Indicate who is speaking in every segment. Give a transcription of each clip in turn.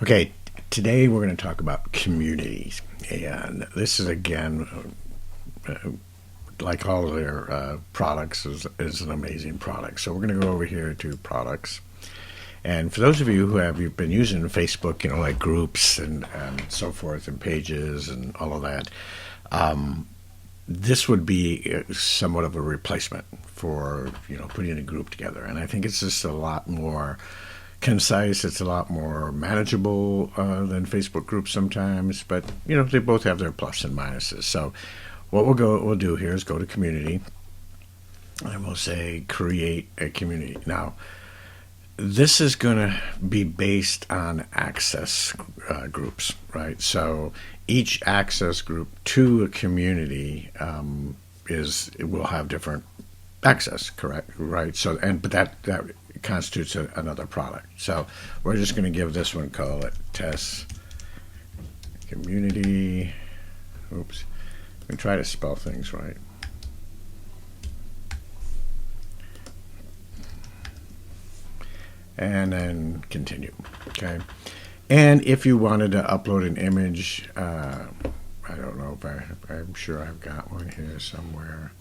Speaker 1: Okay, today we're going to talk about communities. And this is, again, like all of their products, is an amazing product. So we're going to go over here to products. And for those of you who have you've been using Facebook, like groups and so forth, and pages and all of that, this would be somewhat of a replacement for putting a group together. And I think it's just a lot more concise. It's a lot more manageable than Facebook groups sometimes, but they both have their plus and minuses. So what we'll do here is go to community, and we'll say create a community. Now, this is going to be based on access groups, right? So each access group to a community it will have different access, correct? Right. So but that constitutes another product. So we're just going to give this one, call it test community. Oops. Let me try to spell things right. And then continue. Okay. And if you wanted to upload an image, I don't know if I'm sure I've got one here somewhere.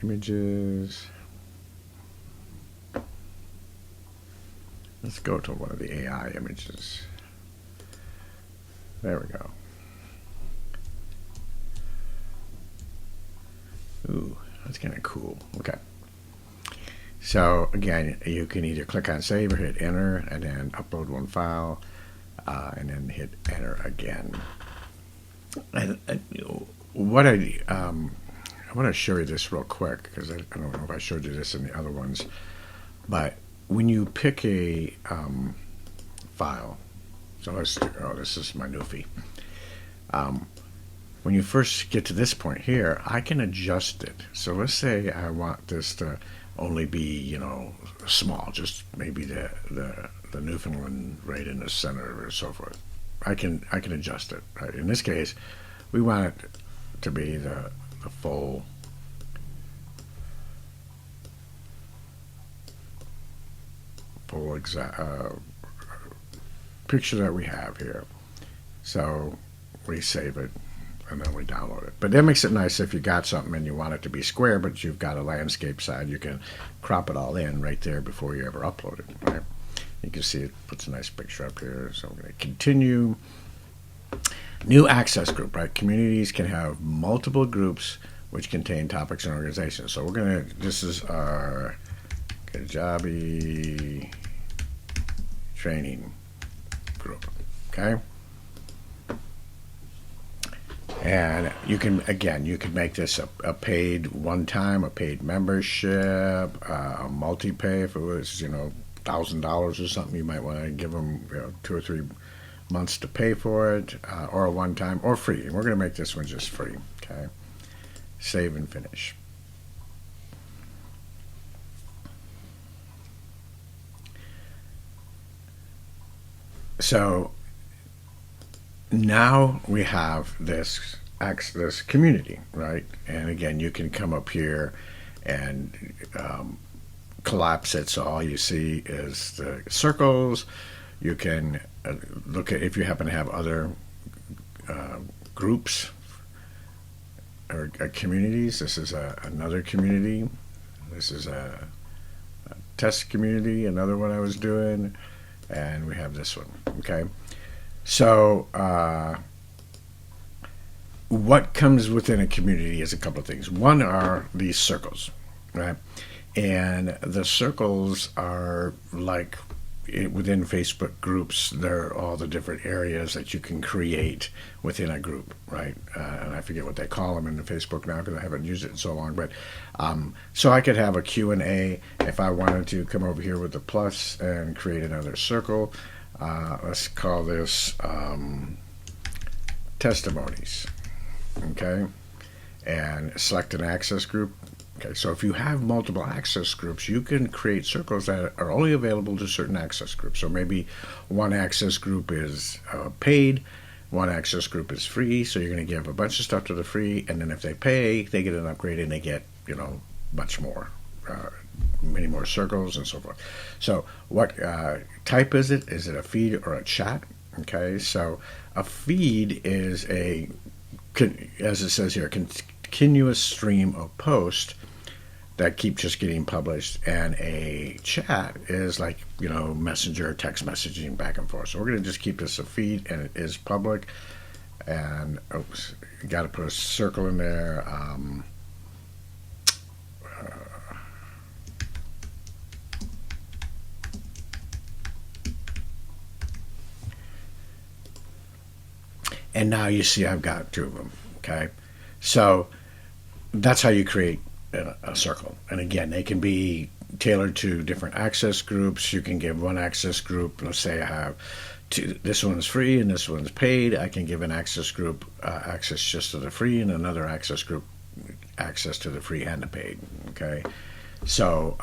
Speaker 1: Images. Let's go to one of the AI images. There we go. Ooh, that's kind of cool. Okay. So again, you can either click on save or hit enter, and then upload one file, and then hit enter again. And what I want to show you this real quick, because I don't know if I showed you this in the other ones, but when you pick a file, so this is my Newfie. When you first get to this point here, I can adjust it. So let's say I want this to only be, small, just maybe the Newfoundland right in the center or so forth. I can adjust it. Right? In this case, we want it to be the full exact picture that we have here. So we save it, and then we download it. But that makes it nice if you got something and you want it to be square, but you've got a landscape side. You can crop it all in right there before you ever upload it. Right? You can see it puts a nice picture up here. So I'm going to continue. New access group, right? Communities can have multiple groups which contain topics and organizations. So this is our Kajabi training group, okay? And you can make this a paid one-time, a paid membership, a multi-pay. If it was, $1,000 or something, you might want to give them 2 or 3 months to pay for it, or a one-time, or free. And we're going to make this one just free, okay? Save and finish. So now we have this community, right? And again, you can come up here and collapse it, so all you see is the circles. You can look at if you happen to have other groups or communities. This is another community. This is a test community, another one I was doing, and we have this one. Okay, so what comes within a community is a couple of things. One are these circles, right? And the circles are like within Facebook groups. They're all the different areas that you can create within a group, right? And I forget what they call them in the Facebook now because I haven't used it in so long. But so I could have a Q&A if I wanted to come over here with the plus and create another circle. Let's call this testimonies, okay? And select an access group. Okay, so if you have multiple access groups, you can create circles that are only available to certain access groups. So maybe one access group is paid, one access group is free, so you're going to give a bunch of stuff to the free, and then if they pay, they get an upgrade and they get, much more many more circles and so forth. So what type is it? Is it a feed or a chat? Okay, so a feed is as it says here, a continuous stream of posts that keep just getting published, and a chat is like, messenger, text messaging back and forth. So we're going to just keep this a feed, and it is public. And oops, got to put a circle in there. And now you see I've got two of them. Okay, so that's how you create a circle. And again, they can be tailored to different access groups. You can give one access group, let's say I have two, this one's free and this one's paid. I can give an access group access just to the free, and another access group access to the free and the paid. Okay, so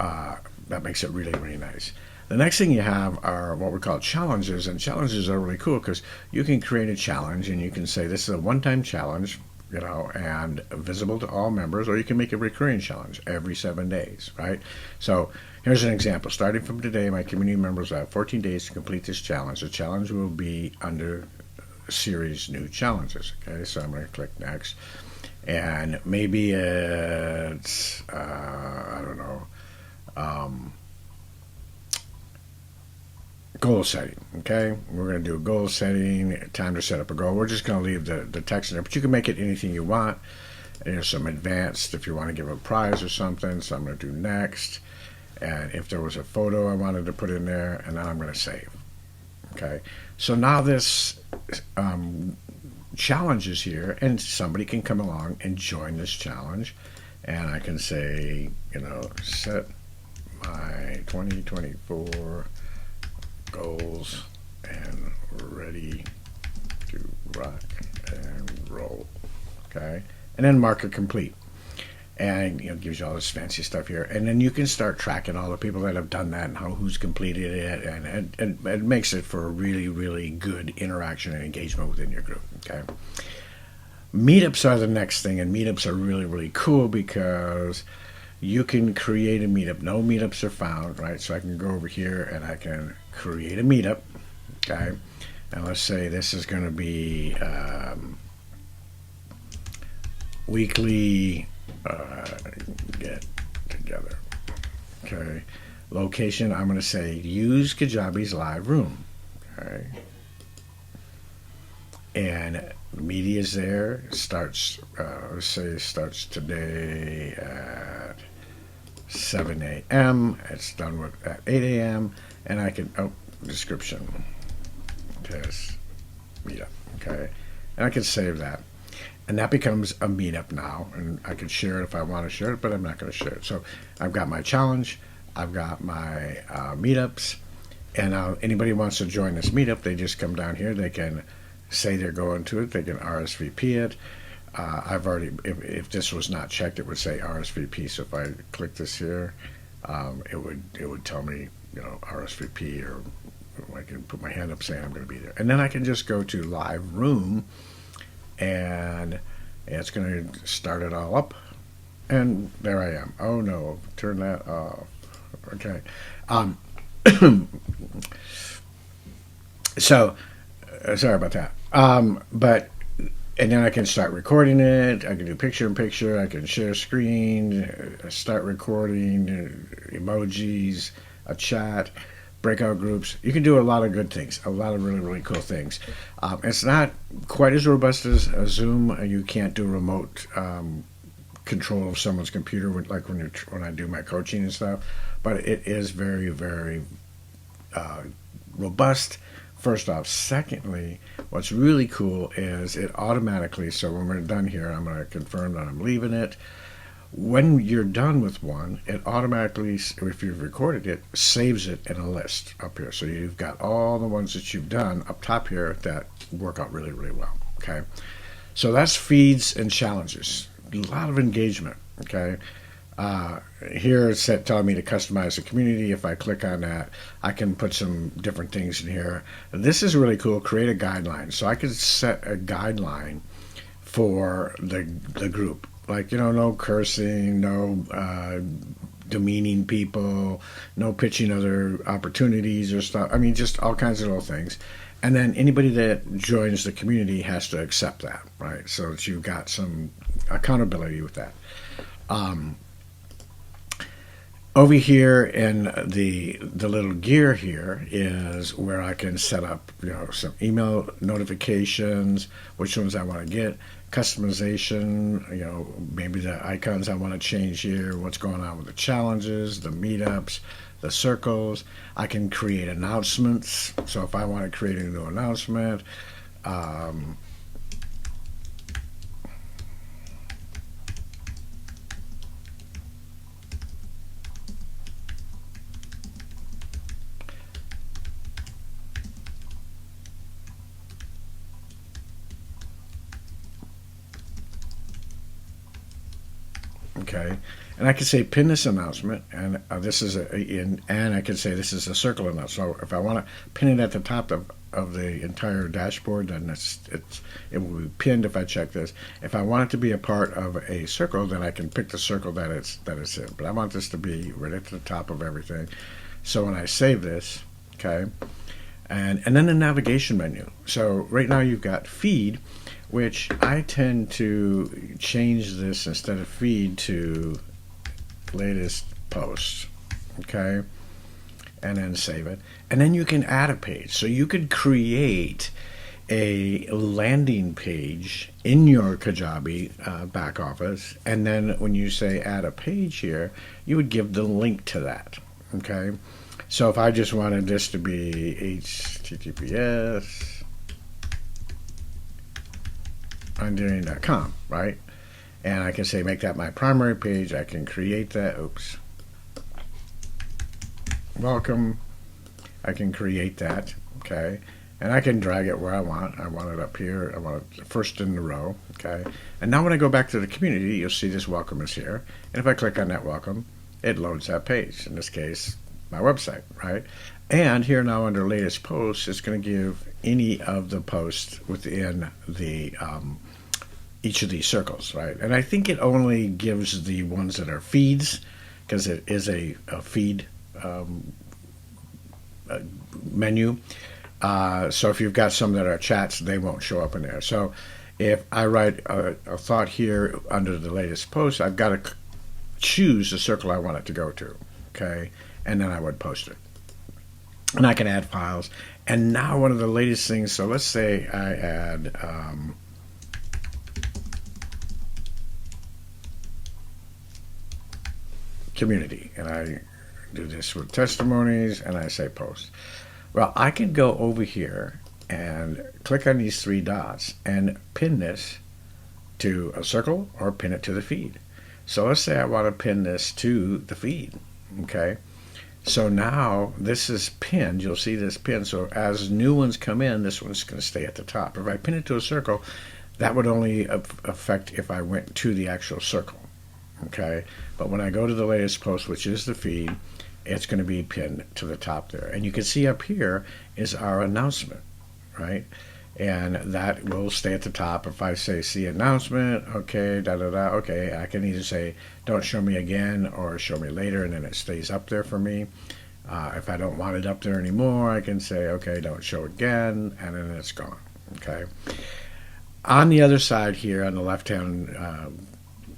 Speaker 1: that makes it really, really nice. The next thing you have are what we call challenges, and challenges are really cool because you can create a challenge and you can say this is a one-time challenge, and visible to all members, or you can make a recurring challenge every 7 days, right? So here's an example. Starting from today, my community members have 14 days to complete this challenge. The challenge will be under series new challenges. Okay, so I'm going to click next, and maybe it's I don't know. Goal setting. Okay, we're going to do a goal setting, time to set up a goal. We're just going to leave the text in there, but you can make it anything you want. And there's some advanced if you want to give a prize or something. So I'm going to do next, and if there was a photo I wanted to put in there, and then I'm going to save. Okay, so now this challenge is here, and somebody can come along and join this challenge, and I can say, set my 2024 goals and ready to rock and roll. Okay, and then mark it complete, and gives you all this fancy stuff here, and then you can start tracking all the people that have done that and who's completed it, and it makes it for a really, really good interaction and engagement within your group. Okay, meetups are the next thing, and meetups are really, really cool because you can create a meetup. No meetups are found, right? So I can go over here and I can create a meetup. Okay, and let's say this is going to be weekly get together. Okay, location, I'm going to say use Kajabi's live room. Okay, and media is there. Starts let's say it starts today at 7 a.m. It's done at 8 a.m. and I can description test meetup. Okay, and I can save that, and that becomes a meetup now, and I can share it if I want to share it, but I'm not going to share it. So I've got my challenge, I've got my meetups, and anybody who wants to join this meetup, they just come down here. They can say they're going to it. They can RSVP it. I've already, if this was not checked, it would say RSVP. So if I click this here, it would tell me, RSVP, or I can put my hand up saying I'm going to be there. And then I can just go to live room, and it's going to start it all up. And there I am. Oh no, turn that off. Okay. So sorry about that. And then I can start recording it. I can do picture-in-picture. I can share screen, start recording, emojis, a chat, breakout groups. You can do a lot of good things, a lot of really, really cool things. It's not quite as robust as Zoom. You can't do remote control of someone's computer, like when I do my coaching and stuff. But it is very, very robust. First off. Secondly, what's really cool is it automatically, so when we're done here, I'm going to confirm that I'm leaving it. When you're done with one, it automatically, if you've recorded it, saves it in a list up here. So you've got all the ones that you've done up top here that work out really, really well. Okay, so that's feeds and challenges. A lot of engagement. Okay. Here it's telling me to customize the community. If I click on that, I can put some different things in here. This is really cool. Create a guideline. So I can set a guideline for the group. Like, no cursing, no demeaning people, no pitching other opportunities or stuff. I mean, just all kinds of little things. And then anybody that joins the community has to accept that, right? So that you've got some accountability with that. Over here in the little gear here is where I can set up, some email notifications, which ones I want to get, customization, maybe the icons I want to change here, what's going on with the challenges, the meetups, the circles. I can create announcements. So if I want to create a new announcement, okay, and I can say pin this announcement, and this is and I can say this is a circle announcement. So if I want to pin it at the top of the entire dashboard, then it will be pinned if I check this. If I want it to be a part of a circle, then I can pick the circle that it's in. But I want this to be right at the top of everything. So when I save this, okay, and then the navigation menu. So right now you've got feed, which I tend to change this instead of feed to latest post, okay, and then save it. And then you can add a page. So you could create a landing page in your Kajabi back office, and then when you say add a page here, you would give the link to that, okay. So if I just wanted this to be https undoing.com, right? And I can say make that my primary page. I can create that. Oops. Welcome. I can create that, okay? And I can drag it where I want. I want it up here. I want it first in the row, okay? And now when I go back to the community, you'll see this welcome is here. And if I click on that welcome, it loads that page. In this case, my website, right? And here now under latest posts, it's going to give any of the posts within the each of these circles, right? And I think it only gives the ones that are feeds, because it is a feed menu. So if you've got some that are chats, they won't show up in there. So if I write a thought here under the latest post, I've got to choose the circle I want it to go to, okay? And then I would post it. And I can add files. And now one of the latest things, so let's say I add community, and I do this with testimonies, and I say post. Well, I can go over here and click on these three dots and pin this to a circle or pin it to the feed. So let's say I want to pin this to the feed, okay? So now this is pinned. You'll see this pin. So as new ones come in, this one's going to stay at the top. If I pin it to a circle, that would only affect if I went to the actual circle, okay? But when I go to the latest post, which is the feed, it's going to be pinned to the top there. And you can see up here is our announcement, right? And that will stay at the top. If I say see announcement, okay, okay, I can either say don't show me again or show me later, and then it stays up there for me. If I don't want it up there anymore, I can say okay, don't show again, and then it's gone, okay? On the other side here, on the left-hand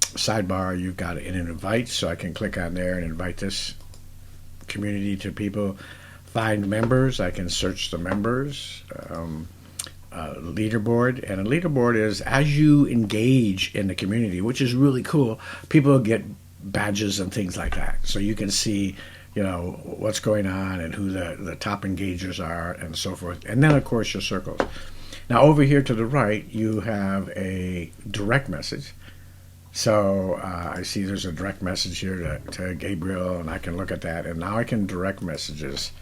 Speaker 1: sidebar, you've got an invite, so I can click on there and invite this community to people. Find members, I can search the members. Leaderboard, and a leaderboard is as you engage in the community, which is really cool. People get badges and things like that, so you can see, what's going on and who the top engagers are and so forth. And then of course your circles. Now over here to the right, you have a direct message. So I see there's a direct message here to Gabriel, and I can look at that, and now I can direct messages,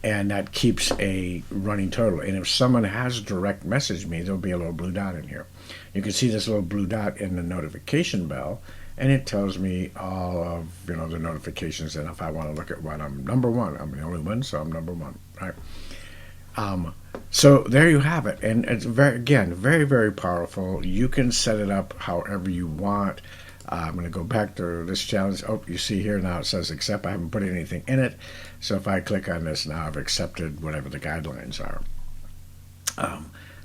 Speaker 1: and that keeps a running total. And if someone has direct messaged me, there'll be a little blue dot in here. You can see this little blue dot in the notification bell, and it tells me all of the notifications. And if I want to look at one, I'm number one. I'm the only one, so I'm number one, right? So there you have it, and it's very, very powerful. You can set it up however you want. I'm going to go back to this challenge. Oh, you see here now it says accept. I haven't put anything in it, so if I click on this now, I've accepted whatever the guidelines are.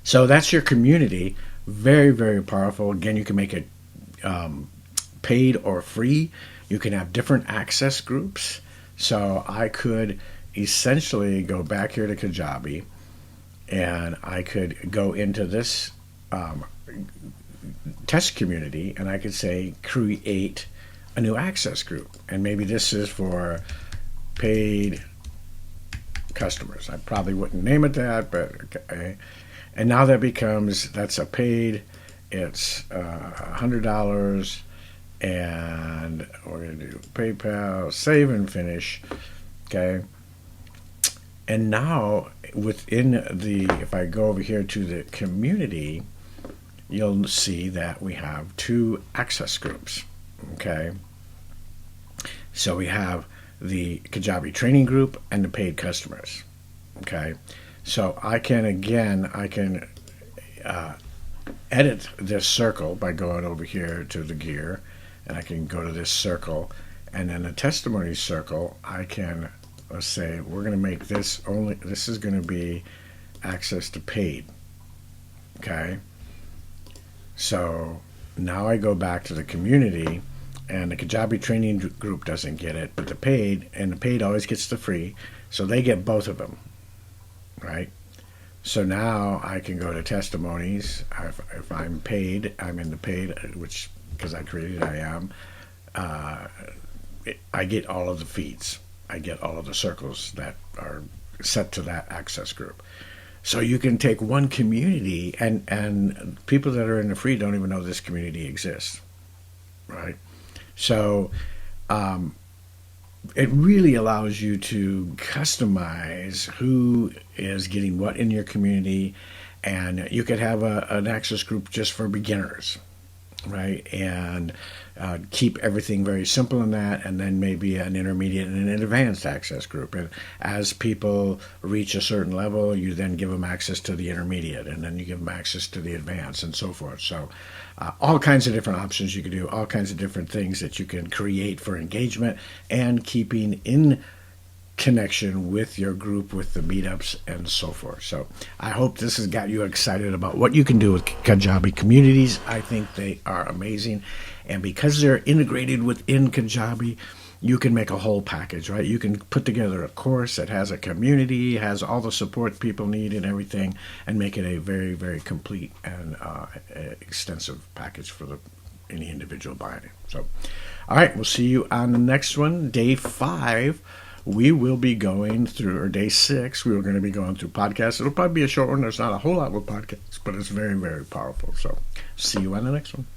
Speaker 1: So that's your community. Very, very powerful. Again, you can make it paid or free. You can have different access groups. So I could essentially go back here to Kajabi, and I could go into this test community, and I could say create a new access group, and maybe this is for paid customers. I probably wouldn't name it that, but okay. And now that's a paid. It's $100, and we're going to do PayPal, save and finish. Okay. And now if I go over here to the community, you'll see that we have two access groups. Okay. So we have the Kajabi training group and the paid customers. Okay. So I can edit this circle by going over here to the gear, and I can go to this circle, and then the testimony circle, I can, let's say, we're going to make this is going to be access to paid. Okay. So now I go back to the community, and the Kajabi training group doesn't get it, but the paid always gets the free, so they get both of them, right? So now I can go to testimonies. If I'm paid, I'm in the paid, which because I created, I am. I get all of the feeds. I get all of the circles that are set to that access group. So you can take one community, and people that are in the free don't even know this community exists, right? So it really allows you to customize who is getting what in your community, and you could have an access group just for beginners, right? And keep everything very simple in that, and then maybe an intermediate and an advanced access group. And as people reach a certain level, you then give them access to the intermediate, and then you give them access to the advanced, and so forth. So all kinds of different options you can do, all kinds of different things that you can create for engagement and keeping in connection with your group, with the meetups, and so forth. So I hope this has got you excited about what you can do with Kajabi communities. I think they are amazing, and because they're integrated within Kajabi, you can make a whole package, right? You can put together a course that has a community, has all the support people need and everything, and make it a very, very complete and extensive package for any individual buying it. So, all right, we'll see you on the next one, day 5. We will be going through, or day 6, we were going to be going through podcasts. It'll probably be a short one. There's not a whole lot with podcasts, but it's very, very powerful. So see you on the next one.